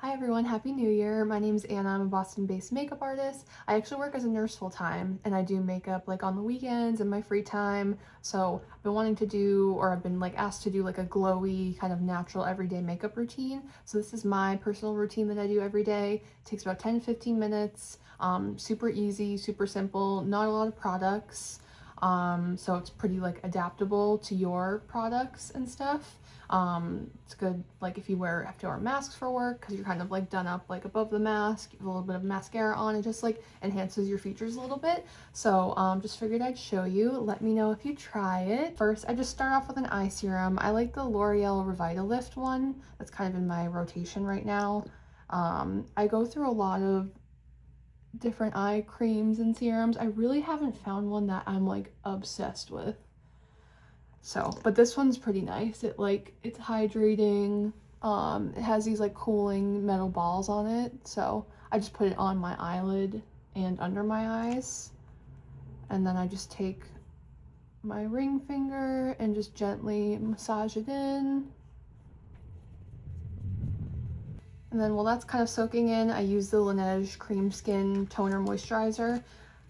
Hi everyone, Happy New Year. My name is Anna. I'm a Boston-based makeup artist. I actually work as a nurse full-time and I do makeup like on the weekends and my free time. So I've been wanting to do, or I've been like asked to do like a glowy kind of natural everyday makeup routine. So this is my personal routine that I do every day. It takes about 10 to 15 minutes. Super easy, super simple, not a lot of products. So it's pretty like adaptable to your products and stuff. It's good like if you have to wear masks for work because you're kind of like done up like above the mask, you have a little bit of mascara on, it just like enhances your features a little bit. So just figured I'd show you. Let me know if you try it. First, I just start off with an eye serum. I like the L'Oreal Revitalift one. That's kind of in my rotation right now. I go through a lot of different eye creams and serums. I really haven't found one that I'm like obsessed with. So, but this one's pretty nice. It's hydrating. It has these like cooling metal balls on it. So I just put it on my eyelid and under my eyes. And then I just take my ring finger and just gently massage it in. And then while that's kind of soaking in, I use the Laneige Cream Skin Toner Moisturizer.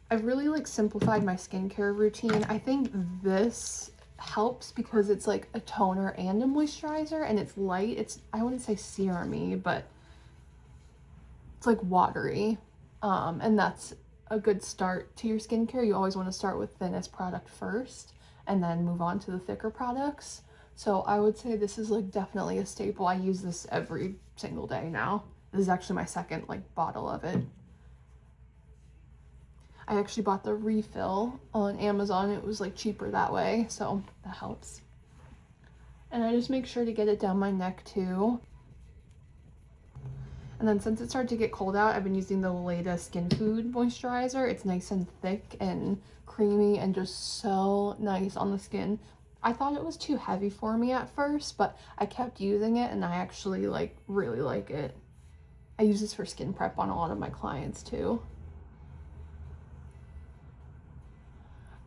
I've really like simplified my skincare routine. I think this helps because it's like a toner and a moisturizer and it's light. I wouldn't say serum-y, but it's like watery. And that's a good start to your skincare. You always want to start with thinnest product first and then move on to the thicker products. So I would say this is like definitely a staple. I use this every single day now. This is actually my second like bottle of it. I actually bought the refill on Amazon. It was like cheaper that way, so that helps. And I just make sure to get it down my neck too. And then since it started to get cold out, I've been using the Latest Skin Food Moisturizer. It's nice and thick and creamy and just so nice on the skin. I thought it was too heavy for me at first, but I kept using it and I actually like really like it. I use this for skin prep on a lot of my clients too.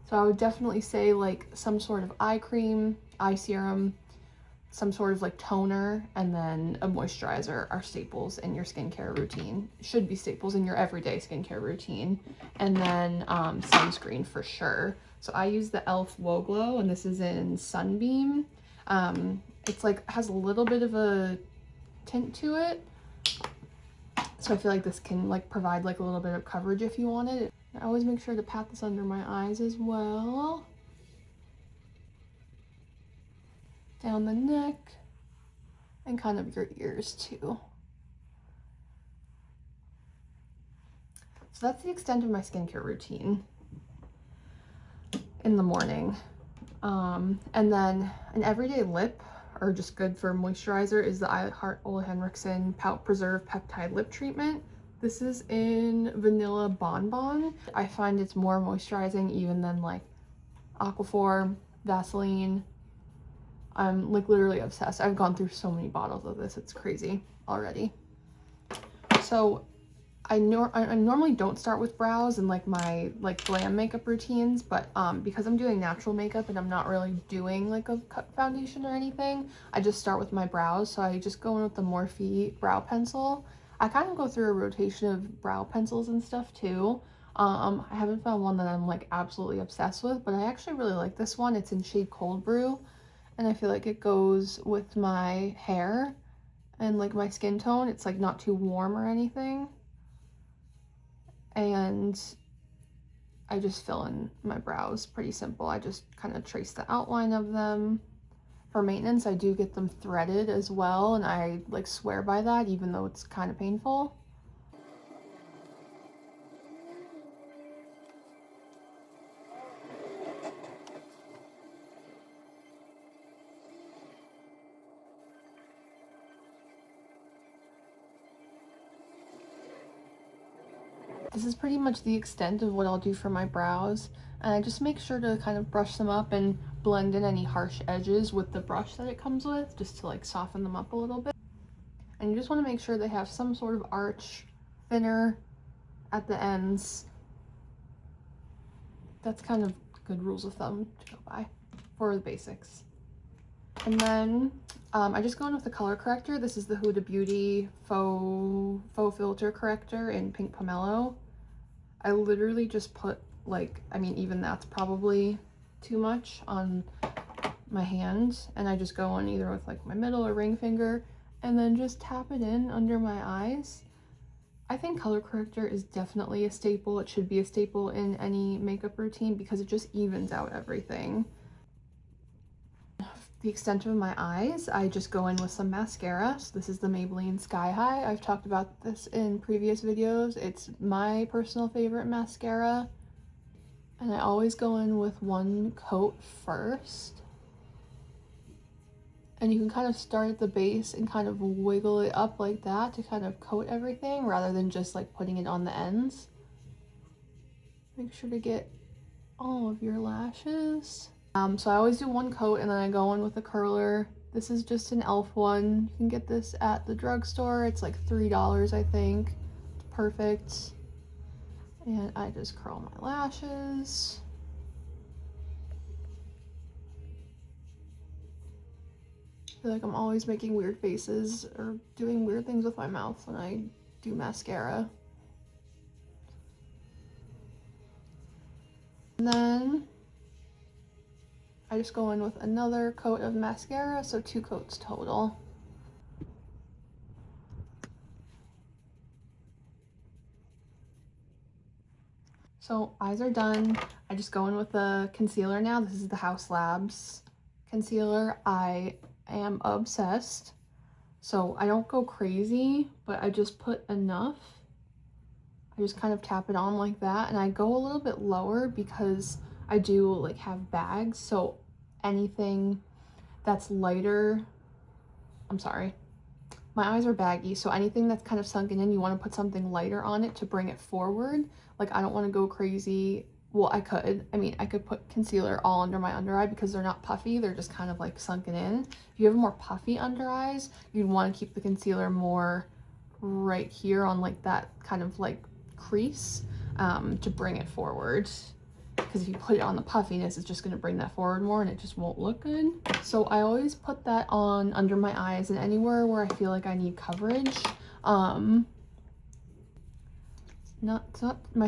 So I would definitely say like some sort of eye cream, eye serum, some sort of like toner, and then a moisturizer are staples in your skincare routine. Should be staples in your everyday skincare routine. And then sunscreen for sure. So I use the e.l.f. Whoa Glow, and this is in Sunbeam. It's like has a little bit of a tint to it. So I feel like this can like provide like a little bit of coverage if you want it. I always make sure to pat this under my eyes as well. Down the neck and kind of your ears too. So that's the extent of my skincare routine in the morning. And then an everyday lip, or just good for moisturizer, is the I Heart Ole Henriksen Pout Preserve Peptide Lip Treatment. This is in Vanilla Bonbon. I find it's more moisturizing even than like Aquaphor, Vaseline. I'm like literally obsessed. I've gone through so many bottles of this. It's crazy already. So I normally don't start with brows and like my like glam makeup routines, but because I'm doing natural makeup and I'm not really doing like a cut foundation or anything, I just start with my brows. So I just go in with the Morphe brow pencil. I kind of go through a rotation of brow pencils and stuff too. I haven't found one that I'm like absolutely obsessed with, but I actually really like this one. It's in shade Cold Brew, and I feel like it goes with my hair and like my skin tone. It's like not too warm or anything. And I just fill in my brows pretty simple. I just kind of trace the outline of them. For maintenance, I do get them threaded as well, and I like swear by that even though it's kind of painful. This is pretty much the extent of what I'll do for my brows, and I just make sure to kind of brush them up and blend in any harsh edges with the brush that it comes with, just to like soften them up a little bit. And you just want to make sure they have some sort of arch, thinner at the ends. That's kind of good rules of thumb to go by for the basics. And then I just go in with the color corrector. This is the Huda Beauty faux filter corrector in Pink Pomelo. I literally just put like, I mean, even that's probably too much on my hand, and I just go in either with like my middle or ring finger and then just tap it in under my eyes. I think color corrector is definitely a staple. It should be a staple in any makeup routine because it just evens out everything. The extent of my eyes, I just go in with some mascara. So this is the Maybelline Sky High. I've talked about this in previous videos. It's my personal favorite mascara. And I always go in with one coat first. And you can kind of start at the base and kind of wiggle it up like that to kind of coat everything rather than just like putting it on the ends. Make sure to get all of your lashes. So I always do one coat and then I go in with a curler. This is just an e.l.f. one. You can get this at the drugstore. It's like $3, I think. It's perfect. And I just curl my lashes. I feel like I'm always making weird faces or doing weird things with my mouth when I do mascara. And then I just go in with another coat of mascara, so 2 coats total. So eyes are done. I just go in with a concealer now. This is the House Labs concealer. I am obsessed. So I don't go crazy, but I just put enough. I just kind of tap it on like that, and I go a little bit lower because I do like have bags, so anything that's lighter, I'm sorry, my eyes are baggy, so anything that's kind of sunken in, you want to put something lighter on it to bring it forward. Like, I don't want to go crazy. Well, I could put concealer all under my under eye because they're not puffy, they're just kind of like sunken in. If you have more puffy under eyes, you'd want to keep the concealer more right here on like that kind of like crease to bring it forward. Because if you put it on the puffiness, it's just going to bring that forward more and it just won't look good. So I always put that on under my eyes and anywhere where I feel like I need coverage. My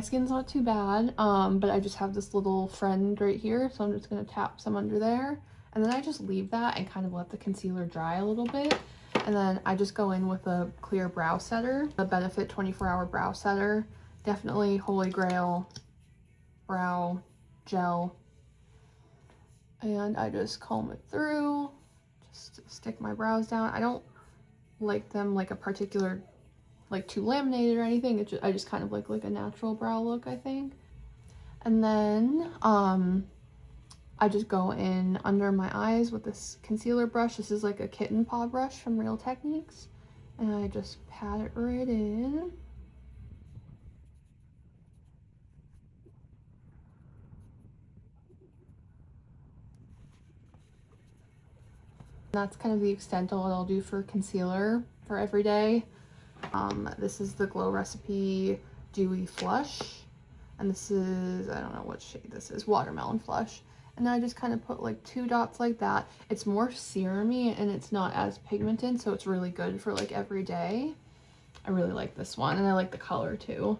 skin's not too bad, but I just have this little friend right here, so I'm just going to tap some under there. And then I just leave that and kind of let the concealer dry a little bit. And then I just go in with a clear brow setter, the Benefit 24-Hour Brow Setter. Definitely holy grail brow gel. And I just comb it through, just to stick my brows down. I don't like them like a particular, like too laminated or anything. I just kind of like a natural brow look, I think. And then I just go in under my eyes with this concealer brush. This is like a kitten paw brush from Real Techniques. And I just pat it right in. That's kind of the extent of what I'll do for concealer for every day. This is the Glow Recipe Dewy Flush. And this is, I don't know what shade this is, Watermelon Flush. And I just kind of put like 2 dots like that. It's more serumy and it's not as pigmented, so it's really good for like every day. I really like this one and I like the color too.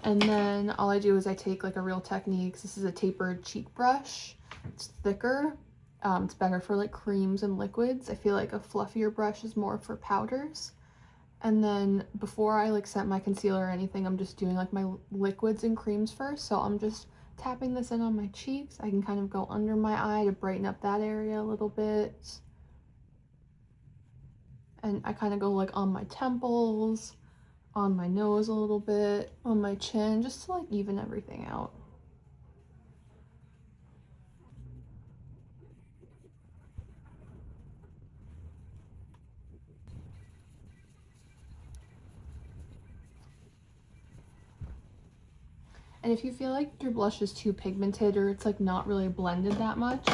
And then all I do is I take like a Real Techniques, this is a tapered cheek brush. It's thicker. It's better for like creams and liquids. I feel like a fluffier brush is more for powders. And then before I like set my concealer or anything, I'm just doing like my liquids and creams first. So I'm just tapping this in on my cheeks. I can kind of go under my eye to brighten up that area a little bit. And I kind of go like on my temples, on my nose a little bit, on my chin, just to like even everything out. And if you feel like your blush is too pigmented or it's like not really blended that much,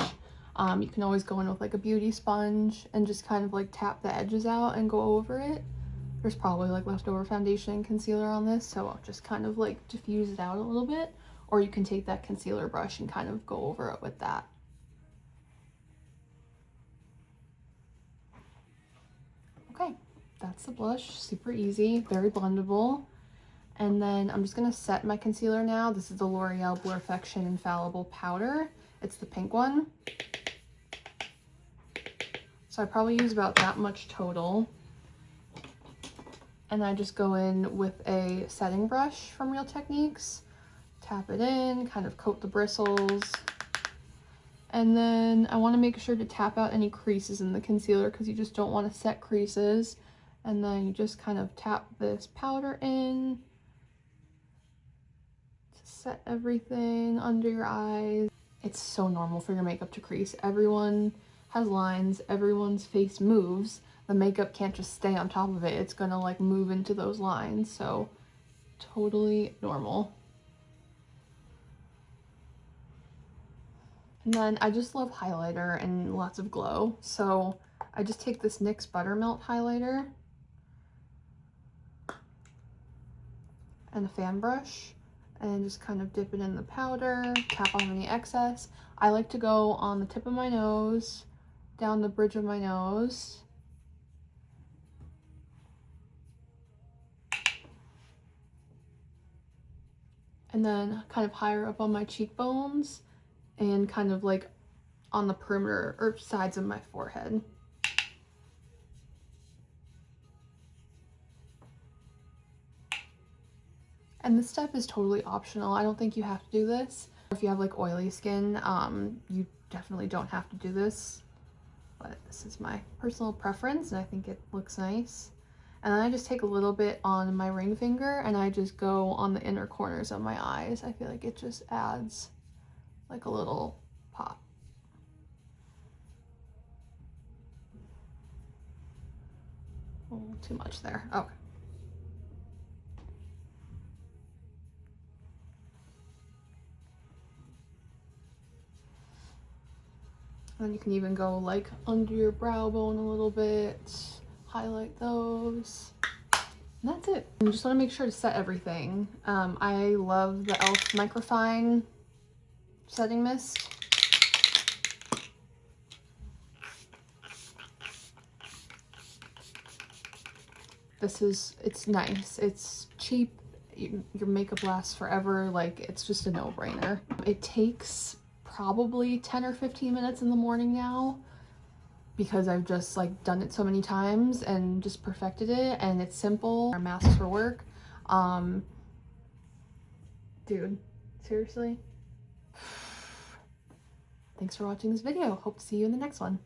you can always go in with like a beauty sponge and just kind of like tap the edges out and go over it. There's probably like leftover foundation and concealer on this, so I'll just kind of like diffuse it out a little bit. Or you can take that concealer brush and kind of go over it with that. that's the blush. Super easy, very blendable. And then I'm just gonna set my concealer now. This is the L'Oreal Blurfection Infallible Powder. It's the pink one. So I probably use about that much total. And I just go in with a setting brush from Real Techniques. Tap it in, kind of coat the bristles. And then I wanna make sure to tap out any creases in the concealer because you just don't wanna set creases. And then you just kind of tap this powder in. Set everything under your eyes. It's so normal for your makeup to crease. Everyone has lines, everyone's face moves. The makeup can't just stay on top of it. It's gonna like move into those lines. So totally normal. And then I just love highlighter and lots of glow. So I just take this NYX Buttermelt highlighter and a fan brush and just kind of dip it in the powder, tap off any excess. I like to go on the tip of my nose, down the bridge of my nose. And then kind of higher up on my cheekbones and kind of like on the perimeter or sides of my forehead. And this step is totally optional. I don't think you have to do this. If you have like oily skin, you definitely don't have to do this. But this is my personal preference and I think it looks nice. And then I just take a little bit on my ring finger and I just go on the inner corners of my eyes. I feel like it just adds like a little pop. A little too much there. Okay. And you can even go like under your brow bone a little bit, highlight those. And that's it. You just want to make sure to set everything. I love the e.l.f. Microfine setting mist. It's nice. It's cheap. Your makeup lasts forever. Like, it's just a no-brainer. It takes probably 10 or 15 minutes in the morning now because I've just like done it so many times and just perfected it, and it's simple. Our masks for work. Dude, seriously. Thanks for watching this video. Hope to see you in the next one.